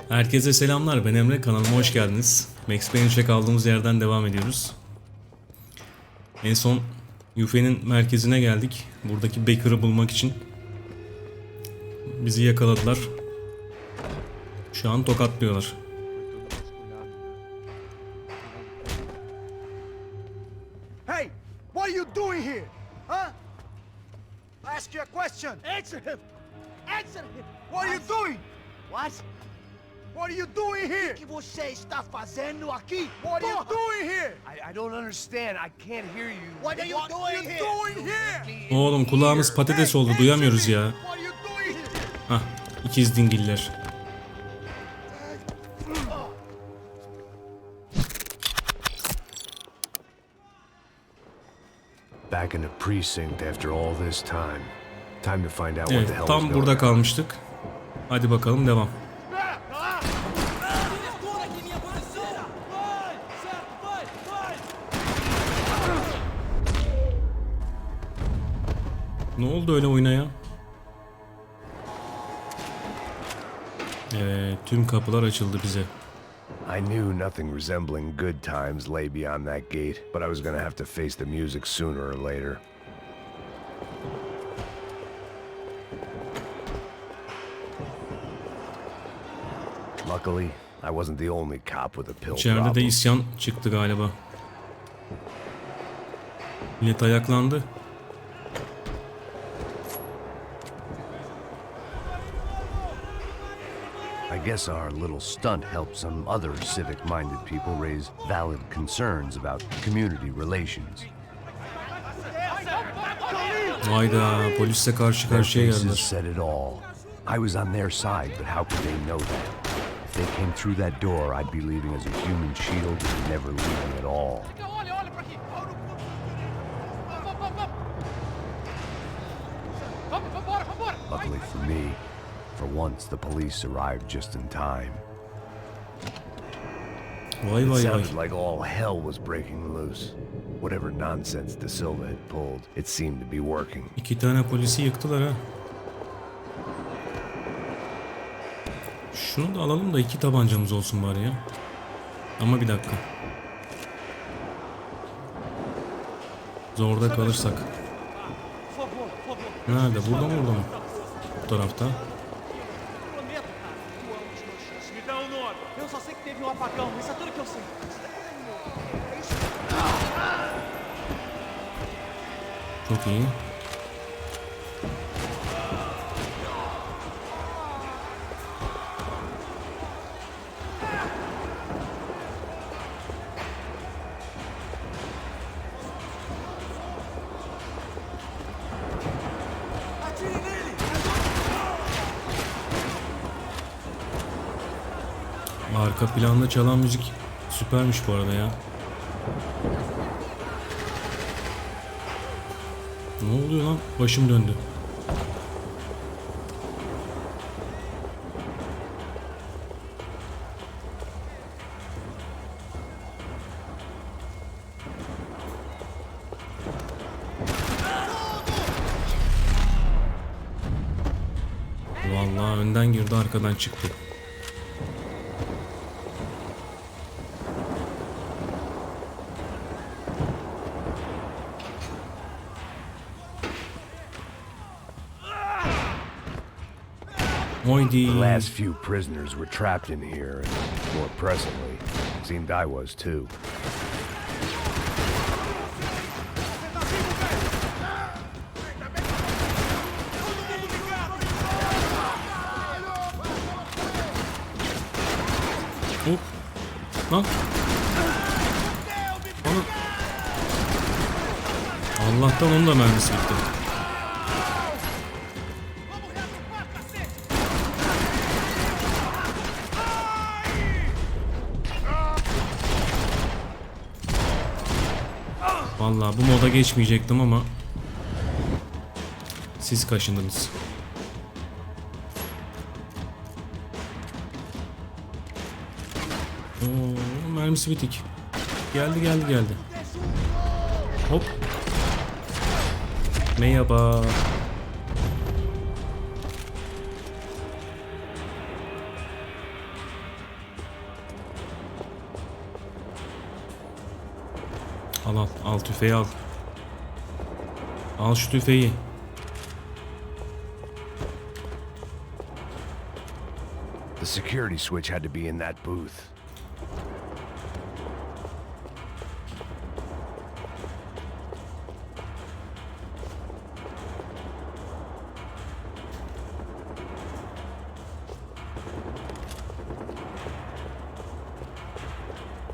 Herkese selamlar, ben Emre, kanalıma hoş geldiniz. Max Payne'e kaldığımız yerden devam ediyoruz. En son Yufe'nin merkezine geldik. Buradaki Baker'ı bulmak için. Bizi yakaladılar. Şu an tokatlıyorlar. Hey, what are you doing here? Huh? I ask you a question. Answer him. Answer him. What are you doing? What? What are you doing here? O que você está fazendo aqui? What are you doing here? I don't understand. I can't hear you. What are you doing here? Oğlum kulağımız patates oldu, duyamıyoruz ya. What are you doing here? Hah, ikiz dingiller. Back in the precinct after all this time. Time to find out what the Evet, hell is tam going burada on. kalmıştık. Hadi bakalım devam. Ne oldu öyle oyuna ya? Evet, tüm kapılar açıldı bize. I knew nothing resembling good times lay beyond that gate, but I was gonna have to face the music sooner or later. Luckily, I wasn't the only cop with a pill İçeride de problem. isyan çıktı galiba. Millet ayaklandı. I guess our little stunt helped some other civic-minded people raise valid concerns about community relations. Hayda, polisle karşı Their karşıya faces geldiler. said it all. I was on their side, but how could they know that? If they came through that door, I'd be leaving as a human shield and never leaving at all. Luckily for me, for once the police arrived just in time. Vay It vay vay. sounded like all hell was breaking loose. Whatever nonsense De Silva had pulled, it seemed to be working. İki tane polisi yıktılar ha. Şunu da alalım da iki tabancamız olsun bari ya. Ama bir dakika. Zorda kalırsak. Nerede? Burada mı orada mı? Bu tarafta. Me dá nome. Eu só sei que teve apagão. Isso é tudo que eu sei. Çok iyi. Arka planda çalan müzik süpermiş bu arada ya. Ne oluyor lan? Başım döndü. Vallahi önden girdi, arkadan çıktı. The last few prisoners were trapped in here, and more presently, it seemed I was too. Hop. Lan. Onu... Allah'tan onun da mermisi bitti. Vallahi bu moda geçmeyecektim ama siz kaşındınız. Oo, mermisi bitik. Geldi. Hop. Merhaba. Al tüfeği al. Al şu tüfeği. The security switch had to be in that booth.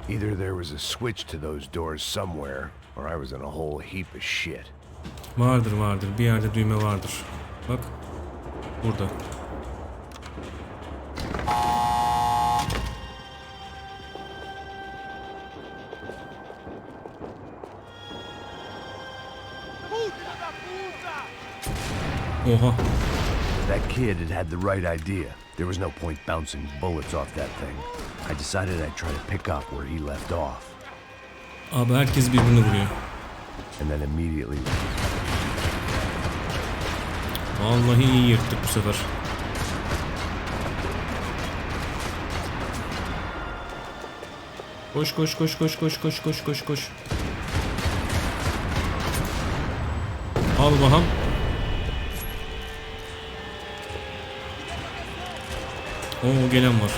Either there was a switch to those doors somewhere, or I was in a whole heap of shit. Vardır. Bir yerde düğme vardır. Bak. Burada. Oha. That kid had the right idea. There was no point bouncing bullets off that thing. I decided I'd try to pick up where he left off. Abi herkes birbirini vuruyor. And then immediately... Vallahi iyi yırttık bu sefer. Koş. Al bakalım. Oo, gelen var.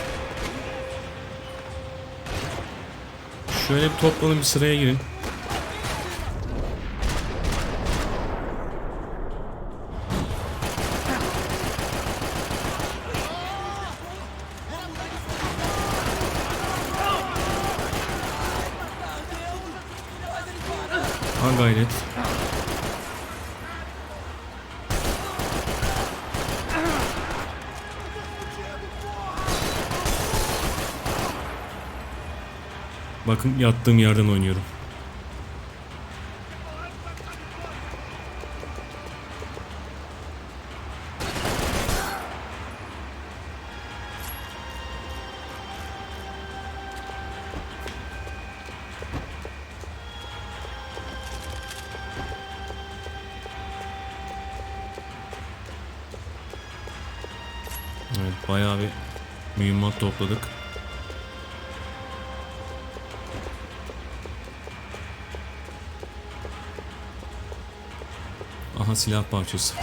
Şöyle bir toplanın, bir sıraya girin. Ha gayret. Bakın yattığım yerden oynuyorum. Evet, bayağı bir mühimmat topladık. Aha, silah parçası.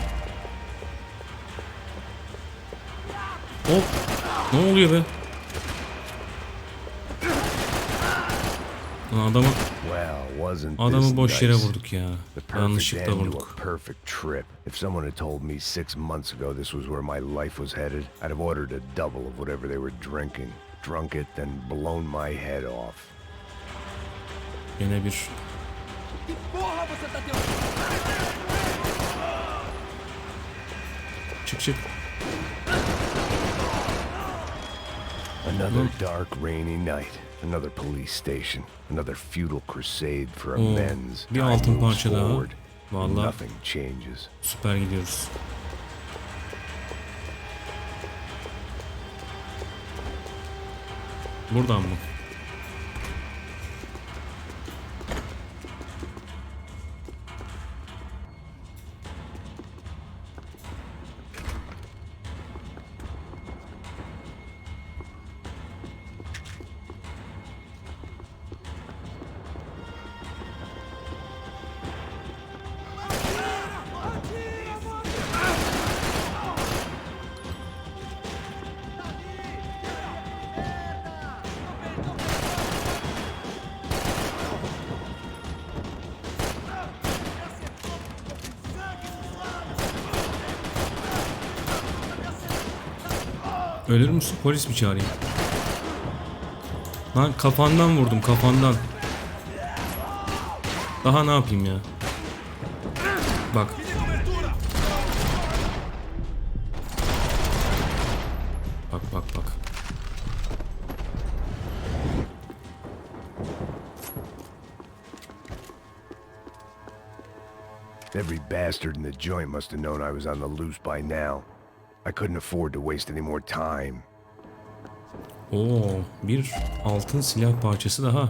Hop! Ne oluyor be? Lan adamı boş yere vurduk ya. Yanlışlıkla vurduk. Perfect trip. If someone had told me 6 months ago this was where my life was headed, I'd have ordered a double of whatever they were drinking. Drunk it, then blown my head off. Yine bir... Çık. Another dark, rainy night. Another police station. Another futile crusade for amends. Bir altın parça daha. Vallahi nothing changes. süper gidiyoruz. Buradan mı? Ölür müsün? Polis mi çağırayım? Lan kafandan vurdum, kafandan. Daha ne yapayım ya? Bak. Bak. Every bastard in the joint must have known I was on the loose by now. I couldn't afford to waste any more time. Oo, bir altın silah parçası daha.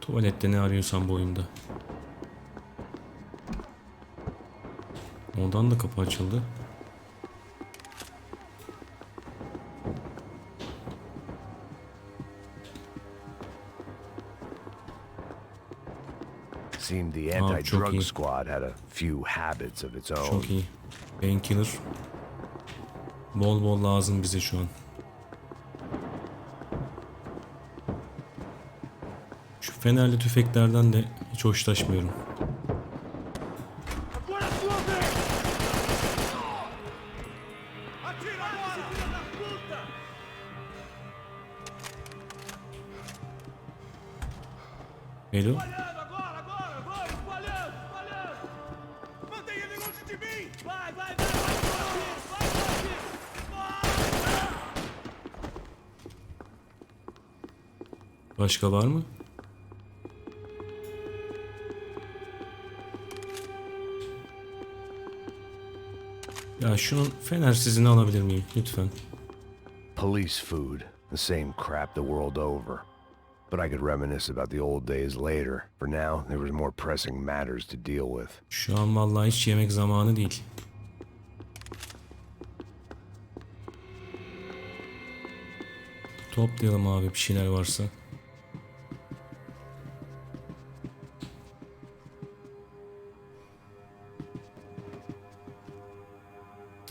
Tuvalette ne arıyorsan bu oyunda. Oradan da kapı açıldı. Seemed the çok anti-drug iyi. squad had a few habits of its own. Çok iyi. Painkiller. Bol bol lazım bize şu an. Şu fenerli tüfeklerden de hiç hoşlaşmıyorum. Hello. Başka var mı? Ya şunun fenersizini alabilir miyim lütfen? Police food, the same crap the world over. But I could reminisce about the old days later. For now, there was more pressing matters to deal with. Şu an vallahi hiç yemek zamanı değil. Toplayalım abi bir şeyler varsa.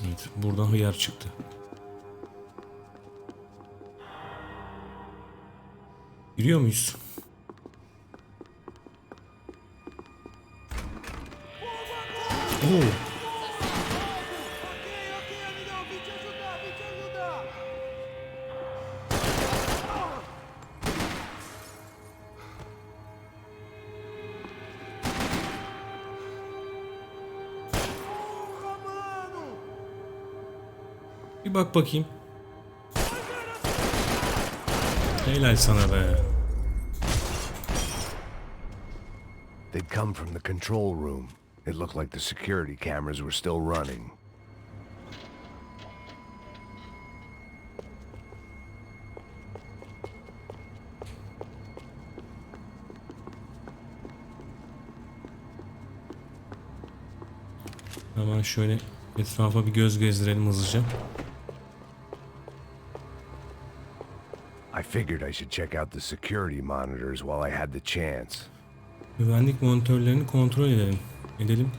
Evet, buradan hıyar çıktı. Yürüyor muyuz? Oo. Bir bak bakayım. Helal sana be. They'd come from the control room. It looked like the security cameras were still running. Hemen şöyle etrafa bir göz gezdirelim hızlıca. I figured I should check out the security monitors while I had the chance. Güvenlik monitörlerini kontrol edelim.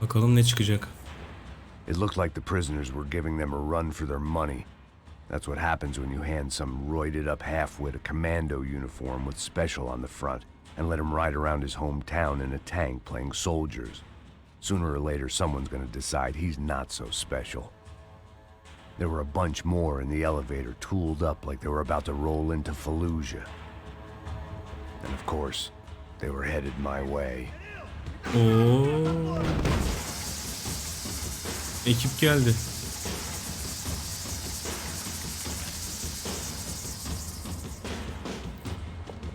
Bakalım ne çıkacak. It looked like the prisoners were giving them a run for their money. That's what happens when you hand some roided up halfwit a commando uniform with special on the front and let him ride around his hometown in a tank playing soldiers. Sooner or later, someone's gonna decide he's not so special. There were a bunch more in the elevator, tooled up like they were about to roll into Fallujah. And of course, they were headed my way. Oo. Ekip geldi.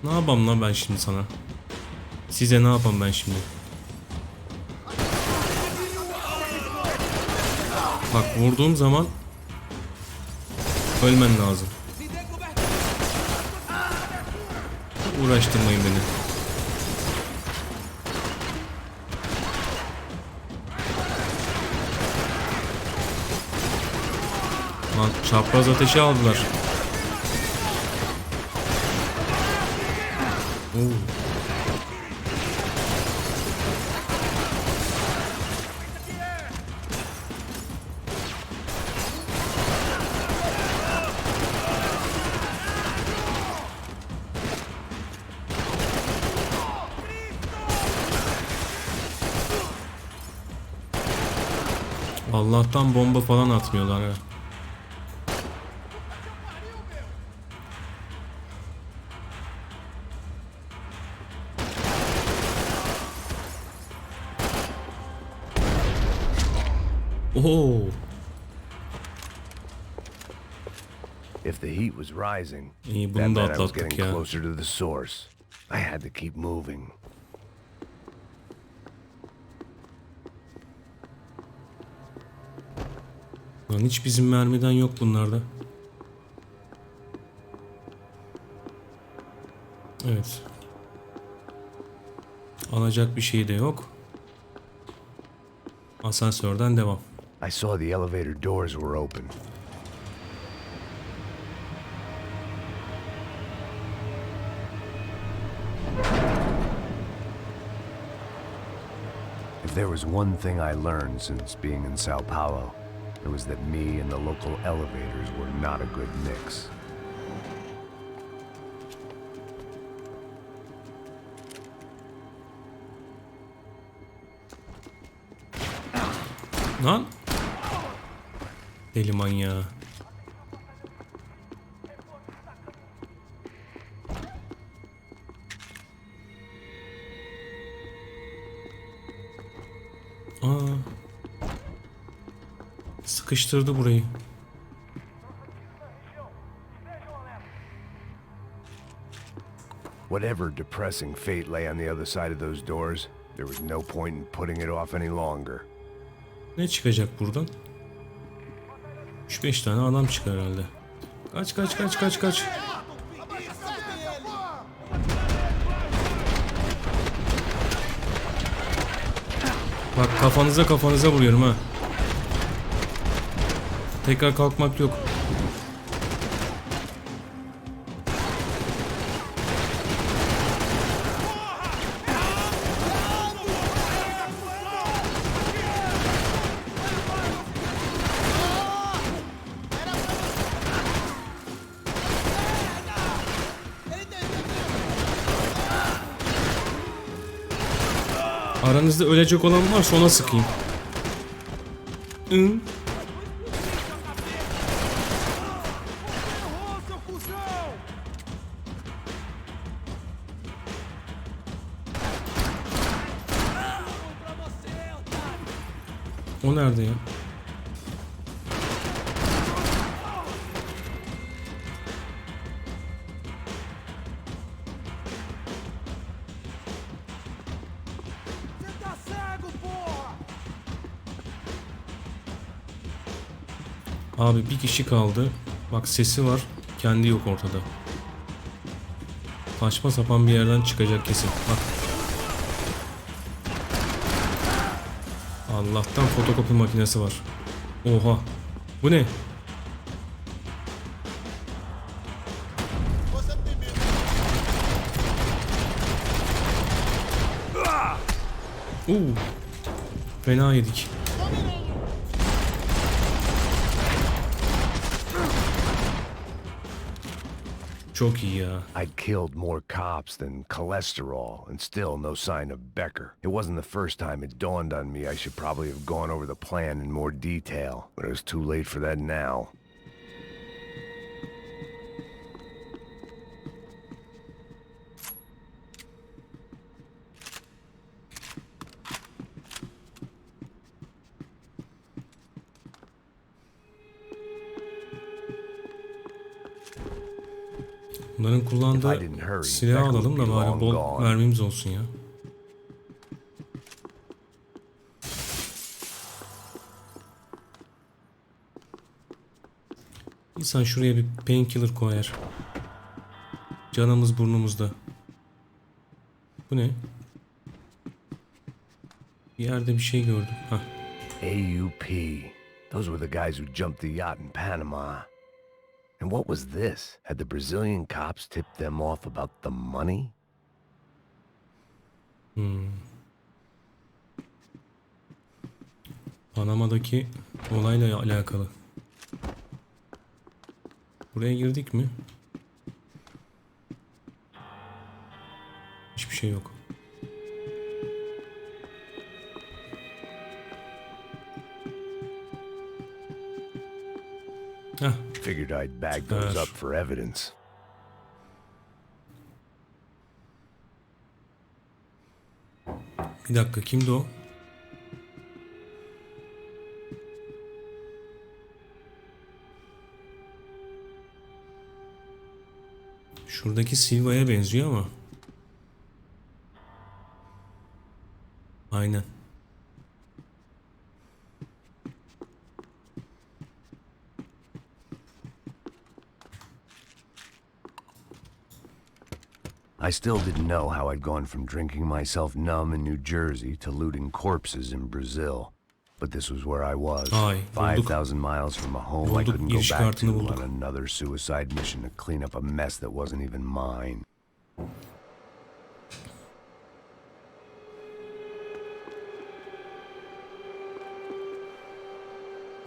Ne yapayım lan ben şimdi sana? Size ne yapayım ben şimdi? Bak vurduğum zaman ölmen lazım. Uğraştırmayın beni. Lan çapraz ateşi aldılar. Oo. Allah'tan bomba falan atmıyorlar ha. Oo. If the heat was rising, İyi that bunu da meant I was atlattık getting ya. closer to the source. I had to keep moving. Lan hiç bizim mermiden yok bunlarda. Evet. Alacak bir şey de yok. Asansörden devam. I saw the elevator doors were open. If there was one thing I learned since being in Sao Paulo, it was that me and the local elevators were not a good mix. Lan. Deli manyağı. Sıkıştırdı burayı. Whatever depressing fate lay on the other side of those doors, there was no point in putting it off any longer. Ne çıkacak buradan? 3-5 tane adam çıkar herhalde. Kaç kaç kaç kaç kaç. Bak kafanıza vuruyorum ha. Tekrar kalkmak yok. Aranızda ölecek olan varsa ona sıkayım. O nerede ya? Abi bir kişi kaldı. Bak sesi var. Kendi yok ortada. Saçma sapan bir yerden çıkacak kesin. Bak. Allah'tan fotokopi makinesi var. Oha. Bu ne? Fena yedik. Çok iyi ya. I'd killed more cops than cholesterol, and still no sign of Becker. It wasn't the first time it dawned on me I should probably have gone over the plan in more detail, but it was too late for that now. Bunların kullandığı silahı alalım da bari bol mermimiz olsun ya. İnsan şuraya bir painkiller koyar. Canımız burnumuzda. Bu ne? Bir yerde bir şey gördüm. Hah. AUP. Those were the guys who jumped the yacht in Panama. And what was this? Had the Brazilian cops tipped them off about the money? Panama'daki olayla alakalı. Buraya girdik mi? Hiçbir şey yok. Heh. Figured I'd bag those up for evidence. Bir dakika, kimdi o? Şuradaki Silva'ya benziyor ama. Aynen. I still didn't know how I'd gone from drinking myself numb in New Jersey to looting corpses in Brazil. but this was where I was. Ay, bulduk. 5,000 miles from a home I Bulduk, couldn't go giriş back kartını to bulduk. on another suicide mission to clean up a mess that wasn't even mine.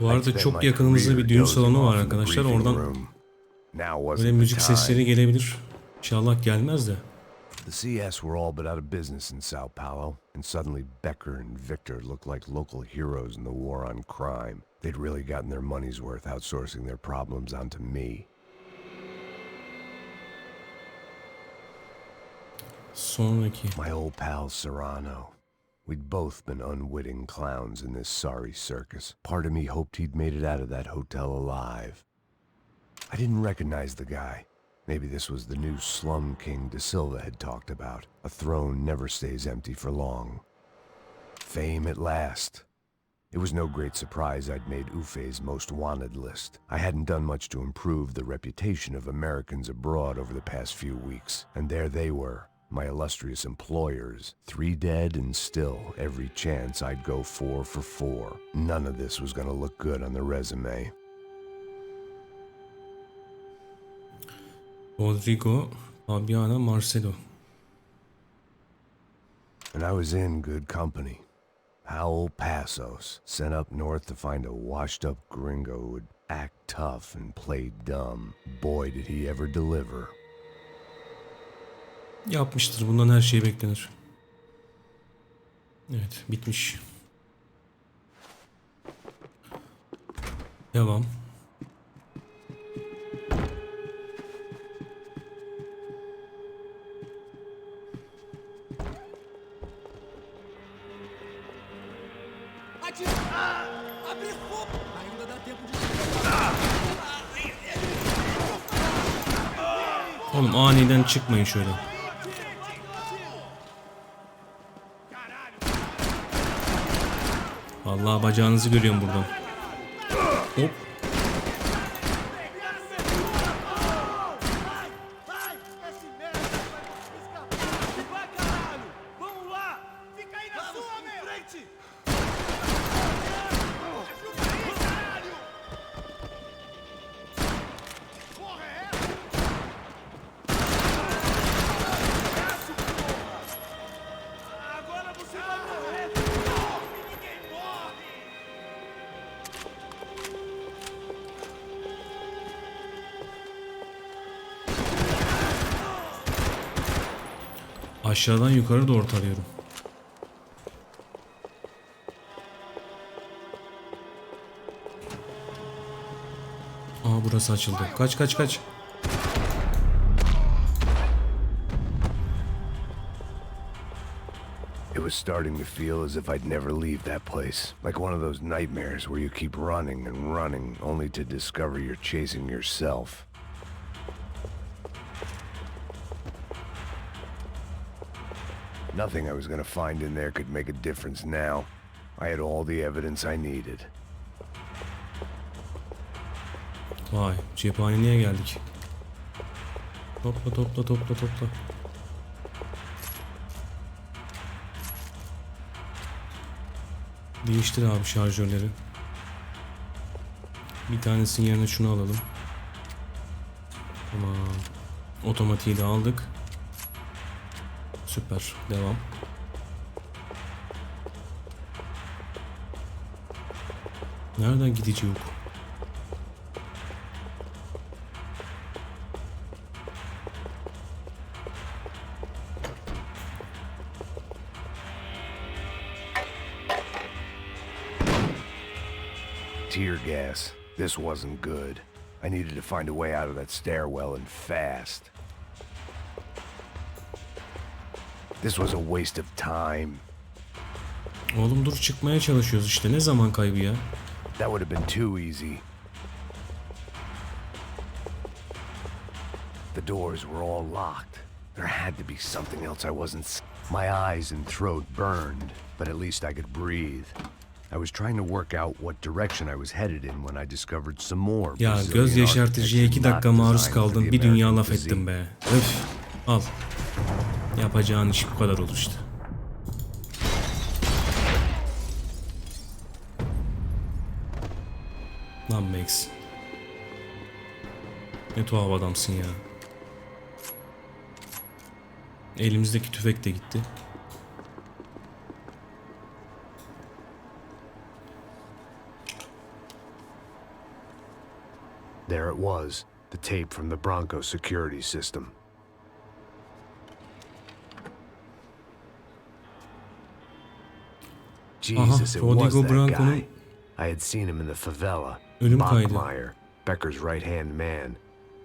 Bu arada çok yakınımızda bir düğün salonu var arkadaşlar. Oradan böyle müzik sesleri gelebilir. İnşallah gelmez de. The CS were all but out of business in Sao Paulo, and suddenly Becker and Victor looked like local heroes in the war on crime. They'd really gotten their money's worth outsourcing their problems onto me. Sonraki. My old pal Serrano. We'd both been unwitting clowns in this sorry circus. Part of me hoped he'd made it out of that hotel alive. I didn't recognize the guy. Maybe this was the new slum king De Silva had talked about. A throne never stays empty for long. Fame at last. It was no great surprise I'd made Ufe's most wanted list. I hadn't done much to improve the reputation of Americans abroad over the past few weeks, and there they were, my illustrious employers. 3 dead and still every chance I'd go 4 for 4. None of this was gonna look good on the resume. Rodrigo, Fabiana, Marcelo. And I was in good company. Howell Passos, sent up north to find a washed-up gringo who would act tough and play dumb. Boy, did he ever deliver. Yapmıştır. Bundan her şey beklenir. Evet, bitmiş. Devam. Oğlum aniden çıkmayın şöyle. Vallahi bacağınızı görüyorum buradan. Hop. Aşağıdan yukarı doğru tarıyorum. Aa, burası açıldı. Kaç kaç kaç. It was starting to feel as if I'd never leave that place. Like one of those nightmares where you keep running and running only to discover you're chasing yourself. Nothing I was gonna find in there could make a difference now. I had all the evidence I needed. Vay, cephaneye geldik. Topla topla topla topla. Değiştir abi şarjörleri. Bir tanesinin yerine şunu alalım. Tamam. Otomatiği de aldık. Süper. Devam. Nereden gidici yok? Tear gas. This wasn't good. I needed to find a way out of that stairwell and fast. This was a waste of time. Oğlum dur, çıkmaya çalışıyoruz işte. Ne zaman kaybı ya? That would have been too easy. The doors were all locked. There had to be something else I wasn't. My eyes and throat burned, but at least I could breathe. I was trying to work out what direction I was headed in when I discovered some more. Ya göz yaşartıcıya 2 dakika maruz kaldım. Bir dünya laf ettim be. Öf. Al. Yapacağın iş bu kadar olur işte. Lan Max. Ne tuhaf adamsın ya. Elimizdeki tüfek de gitti. There it was, the tape from the Bronco security system. Jesus, it was Rodrigo that Branco'nun guy. I had seen him in the favela. ölüm kaydı. Bachmeyer, Becker's right-hand man.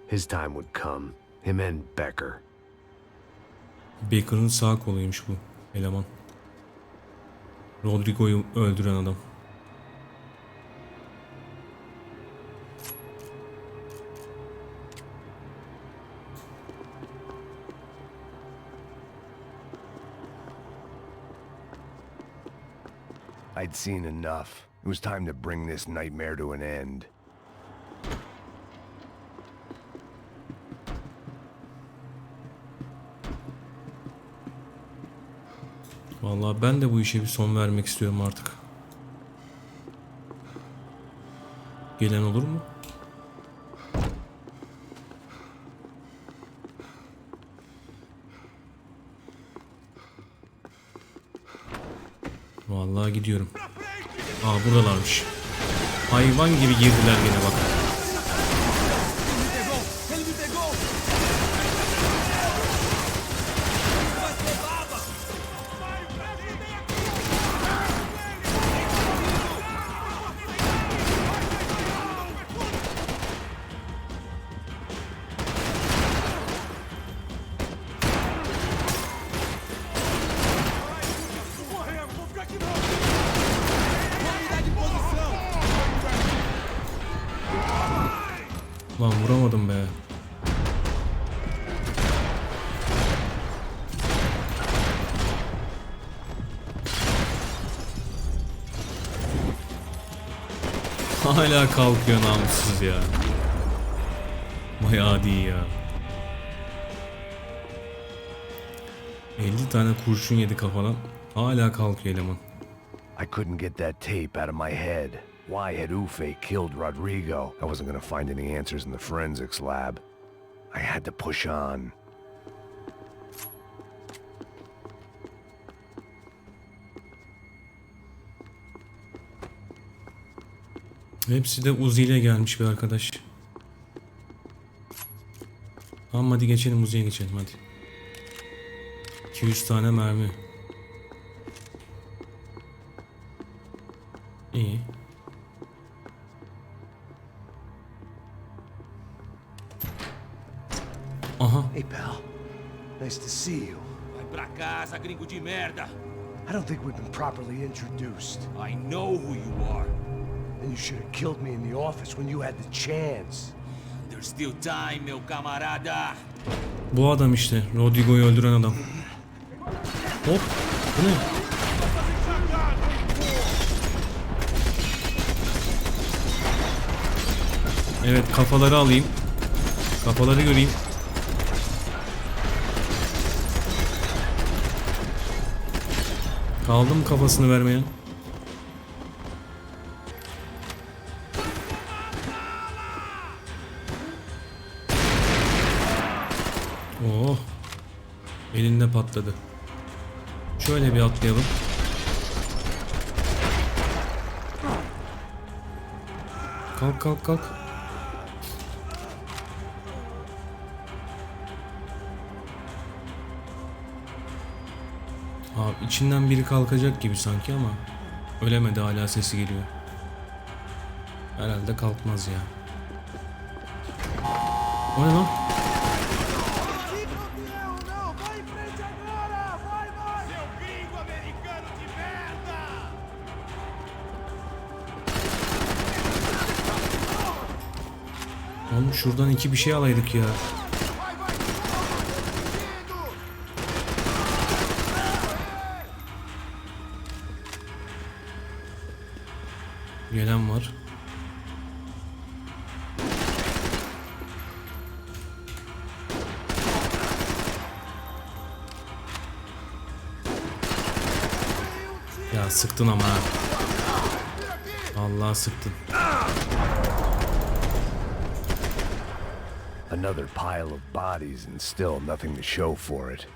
His time would come. Him and Becker. Baker'ın sağ koluymuş bu eleman. Rodrigo'yu öldüren adam. I'd seen enough. It was time to bring this nightmare to an end. Vallahi ben de bu işe bir son vermek istiyorum artık. Gelen olur mu? Vallahi gidiyorum. Aa, buradalarmış. Hayvan gibi girdiler gene bak. Lan vuramadım be. Hala kalkıyor namussuz ya. Bayağı iyi ya. 50 tane kurşun yedi kafadan. Hala kalkıyor eleman. I couldn't get that tape out of my head. Why had Ufe killed Rodrigo? I wasn't gonna find any answers in the forensics lab. I had to push on. Hepsi de Uzi ile gelmiş bir arkadaş. Tamam, hadi geçelim, Uzi'ye geçelim hadi. 200 tane mermi. İyi. Aha. Hey, pal. Nice to see you. Vai pra casa, gringo de merda! I don't think we've been properly introduced. I know who you are. And you should have killed me in the office when you had the chance. There's still time, meu camarada. Bu adam işte. Rodrigo'yu öldüren adam. Hop. Bu ne? Evet, kafaları alayım. Kafaları göreyim. Kaldı mı kafasını vermeyen? Oh. Elinde patladı. Şöyle bir atlayalım. Kalk kalk kalk. Abi içinden biri kalkacak gibi sanki ama ölemedi, hala sesi geliyor. Herhalde kalkmaz ya. O ne lan? Oğlum şuradan iki bir şey alaydık ya. Gelen var. Ya sıktın ama ha. Allah sıktın. Another pile of bodies and still nothing to show for it.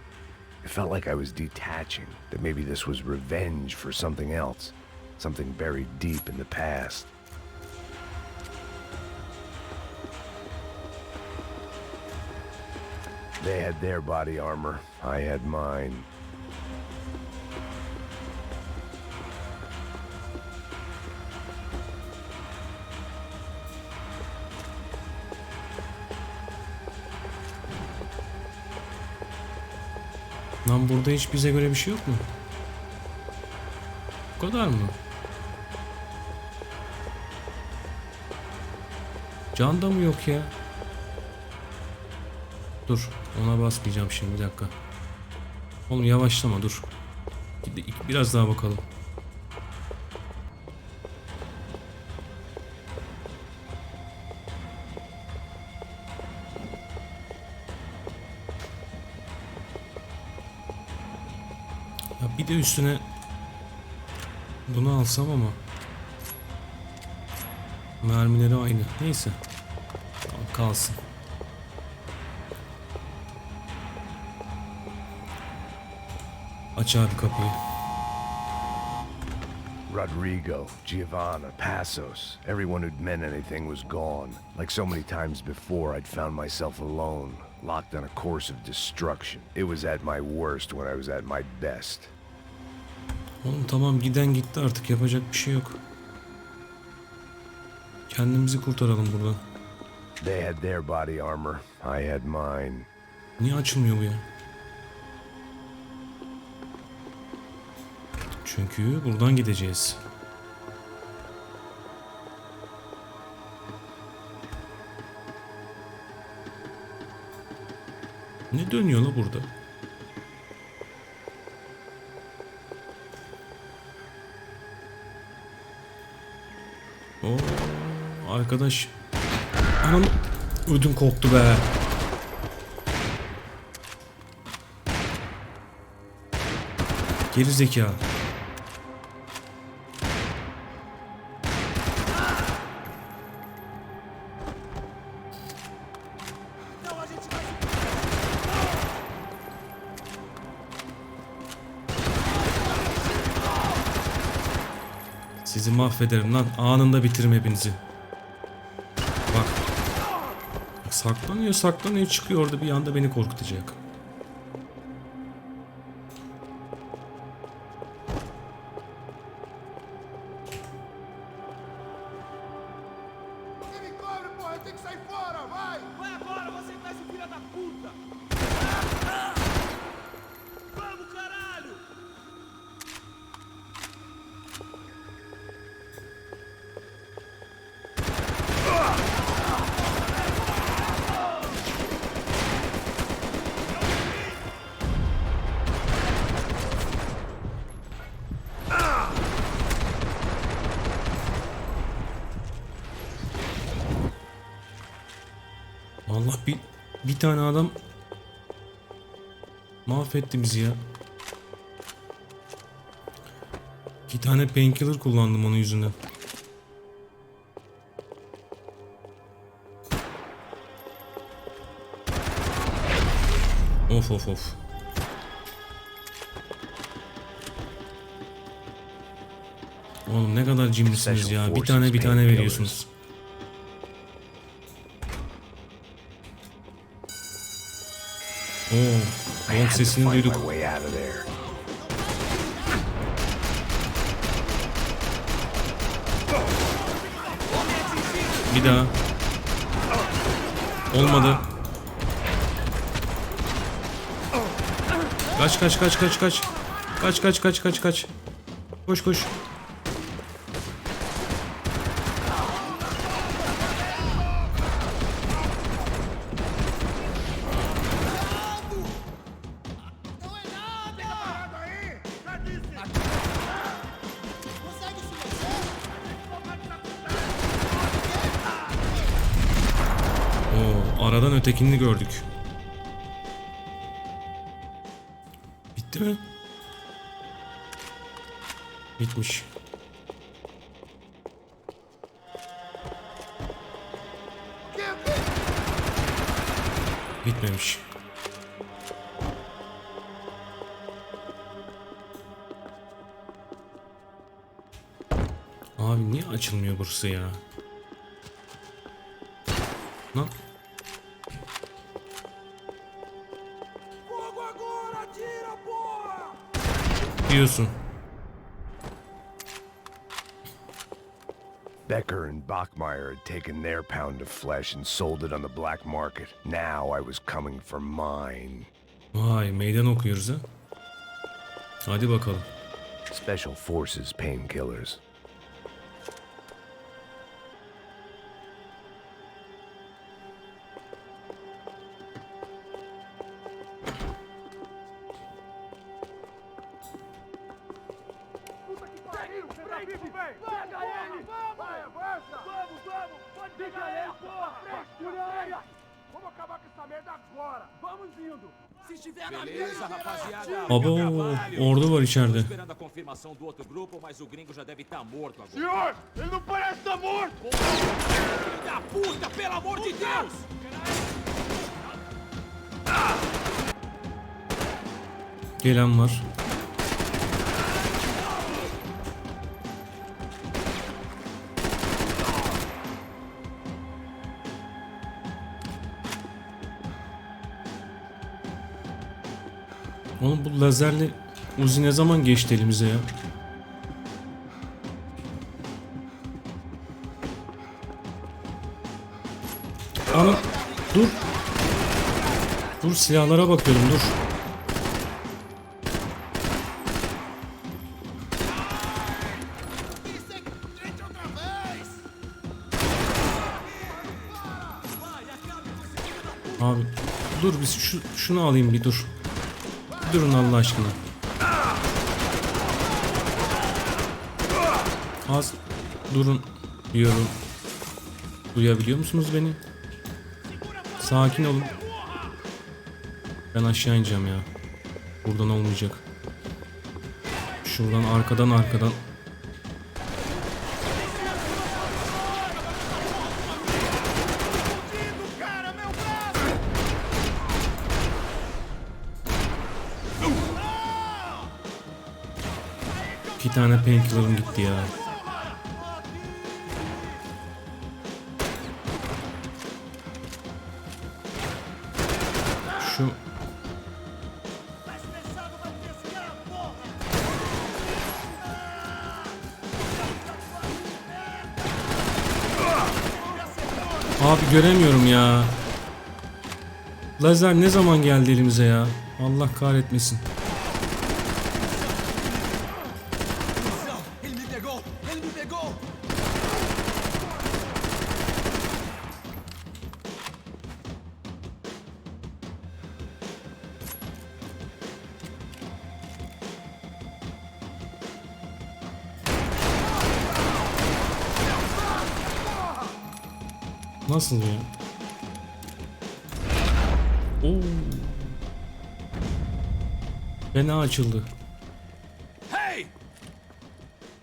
It felt like I was detaching, that maybe this was revenge for something else, something buried deep in the past. They had their body armor, I had mine. Lan burada hiç bize göre bir şey yok mu? Bu kadar mı? Can da mı yok ya? Dur, ona basmayacağım şimdi, bir dakika. Oğlum yavaşlama, dur. Biraz daha bakalım. Ya bir de üstüne bunu alsam ama mermileri aynı. Neyse. Tamam, kalsın. Aç abi kapıyı. Rodrigo, Giovanna, Passos, everyone who'd meant anything was gone. Like so many times before, I'd found myself alone, locked on a course of destruction. It was at my worst when I was at my best. Oğlum tamam, giden gitti artık, yapacak bir şey yok. Kendimizi kurtaralım buradan. They had their body armor, I had mine. Niye açılmıyor bu ya? Çünkü buradan gideceğiz. Ne dönüyor la burada? Oo, arkadaş. Anam, ödüm koptu be. Geri zeka. Sizi mahvederim lan. Anında bitiririm hepinizi. Bak. Saklanıyor çıkıyor orada, bir anda beni korkutacak. Allah, bir tane adam mahvetti bizi ya. 2 tane painkiller kullandım onun yüzünden. Of. Oğlum ne kadar cimrisiniz ya. Bir tane veriyorsunuz. Gong sesini duyduk. Bir daha. Olmadı. Kaç. Koş. Aradan ötekini gördük. Bitti mi? Bitmiş. Bitmemiş. Abi niye açılmıyor burası ya? Lan. Diyorsun. Becker and Bachmeyer had taken their pound of flesh and sold it on the black market. Now I was coming for mine. Vay, meydan okuyoruz ha. Hadi bakalım. Special Forces painkillers. Beleza, rapaziada. Abo, ordu var içeride. Esperando a confirmação do outro grupo, mas o gringo já deve estar morto agora. Senhor, ele não parece estar morto! Filho da puta, pelo amor de Deus! Gelen var. Oğlum bu lazerli Uzi ne zaman geçti elimize ya? Ana dur. Dur, silahlara bakıyorum, dur. Abi dur, biz şunu alayım bir dur. Durun Allah aşkına. Az durun diyorum. Duyabiliyor musunuz beni? Sakin olun. Ben aşağı ineceğim ya. Buradan olmayacak. Şuradan arkadan. İki tane painkiller'ım gitti ya. Şu abi göremiyorum ya. Lazer ne zaman geldi elimize ya? Allah kahretmesin. Ele me pegou! Ele me pegou! Nasıl ya? Oo. Fena açıldı. Hey!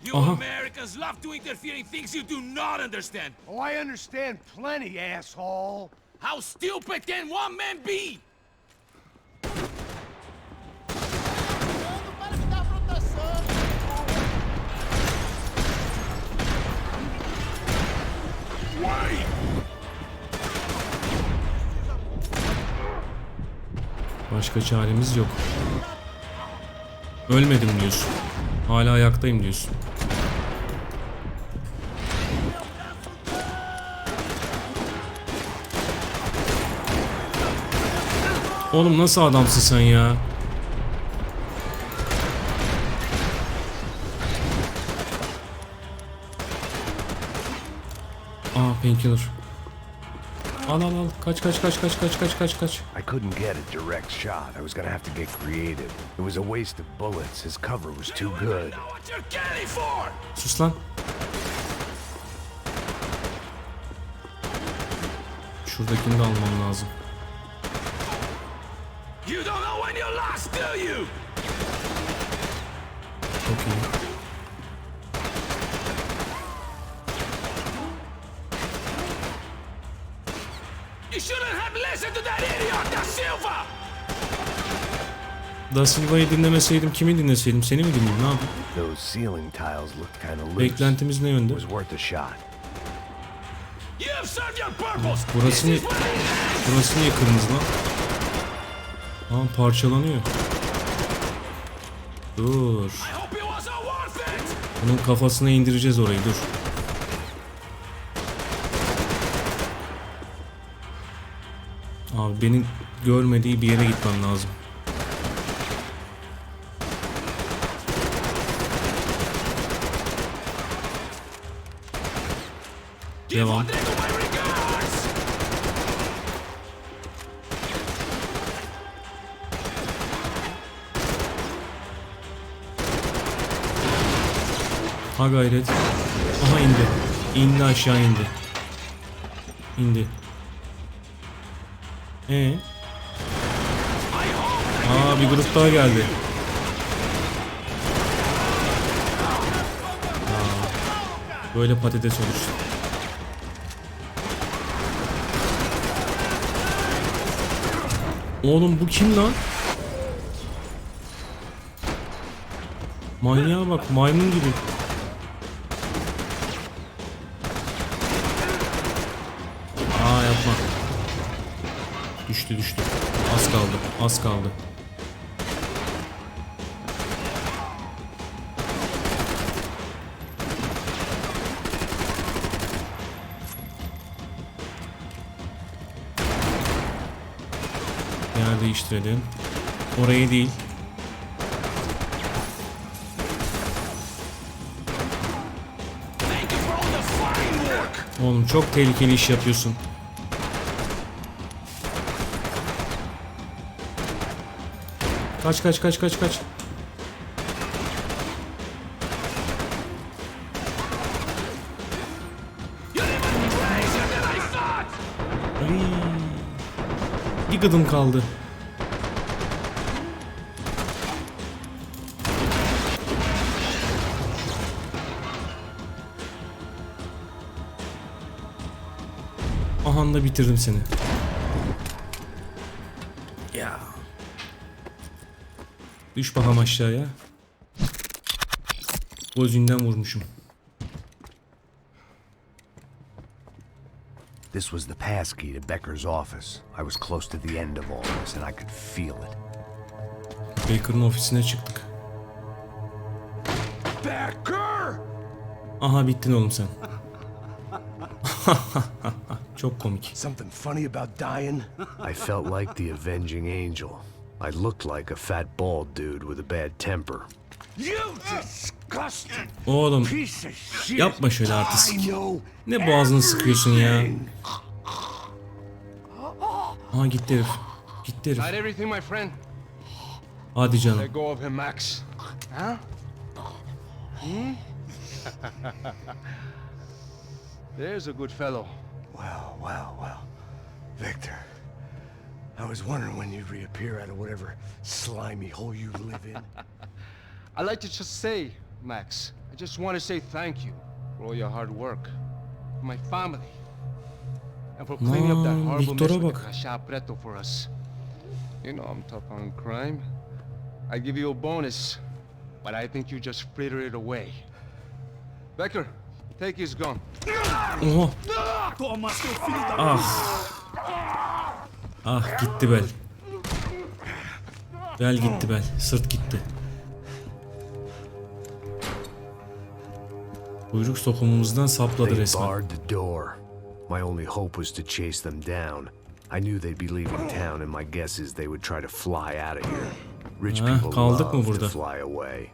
You Aha. Americans love to interfere in things you do not understand. Oh, I understand plenty, asshole. How stupid can one man be? Başka çaremiz yok. Ölmedim diyorsun. Hala ayaktayım diyorsun. Oğlum nasıl adamsın sen ya? Aa, painkiller. Al. Kaç. I couldn't get a direct shot. I was gonna have to get creative. It was a waste of bullets. His cover was too good. Know what you're getting for? Sus lan. Şuradakini de almam lazım. You don't know when you're lost, do you? Çok iyi. You shouldn't have listened to that idiot! Da Silva'yı dinlemeseydim kimi dinleseydim? Seni mi dinleyeyim? Ne yapayım? Those ceiling tiles looked kind of loose. Beklentimiz ne yönde? Was worth a shot. Burası niye kırmızı lan? Aa, parçalanıyor. Dur. Bunun kafasına indireceğiz orayı, dur. Abi benim görmediği bir yere gitmem lazım. Devam. Ha gayret. Aha indi. İndi, aşağı indi. İndi. Aa, bir grup daha geldi. Aa, böyle patates olur. Oğlum bu kim lan? Manyağa bak, maymun gibi. Aa, yapma. Düştü. Az kaldı. Yer değiştirelim. Orayı değil. Oğlum çok tehlikeli iş yapıyorsun. Kaç. Ay. Bir gıdım kaldı. Ahanda bitirdim seni. Ya. Düş bakalım aşağıya. Gözünden vurmuşum. This was the passkey to Becker's office. I was close to the end of all this and I could feel it. Baker'ın ofisine çıktık. Becker! Aha, bittin oğlum sen. Çok komik. Something funny about dying? I felt like the avenging angel. I looked like a fat bald dude with a bad temper. You disgusting Oğlum piece of shit. yapma şöyle artist. I know Ne boğazını sıkıyorsun ya. everything. Aha, gitti herif. Got everything, my friend? Hadi canım. Let go of him, Max. Huh? There's a good fellow. Well. Victor, I was wondering when you'd reappear out of whatever slimy hole you live in. I'd like to just say, Max, I just want to say thank you for all your hard work, for my family, and for cleaning up that horrible mess Victor'a with bak. the Cacha Preto for us. You know I'm tough on crime. I give you a bonus, but I think you just frittered it away. Becker, take his gun. Oha. Ah, gitti bel. Bel gitti bel. Sırt gitti. Kuyruk sokumumuzdan sapladı They resmen. barred the door. My only hope was to chase them down. I knew they'd be leaving town, and my guess is they would try to fly out of here. Rich people kaldık mı love burada? to fly away.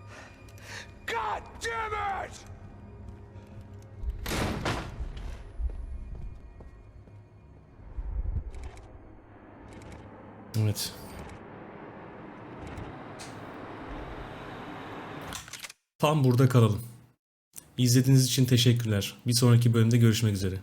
God damn it! Evet. Tam burada kalalım. İzlediğiniz için teşekkürler. Bir sonraki bölümde görüşmek üzere.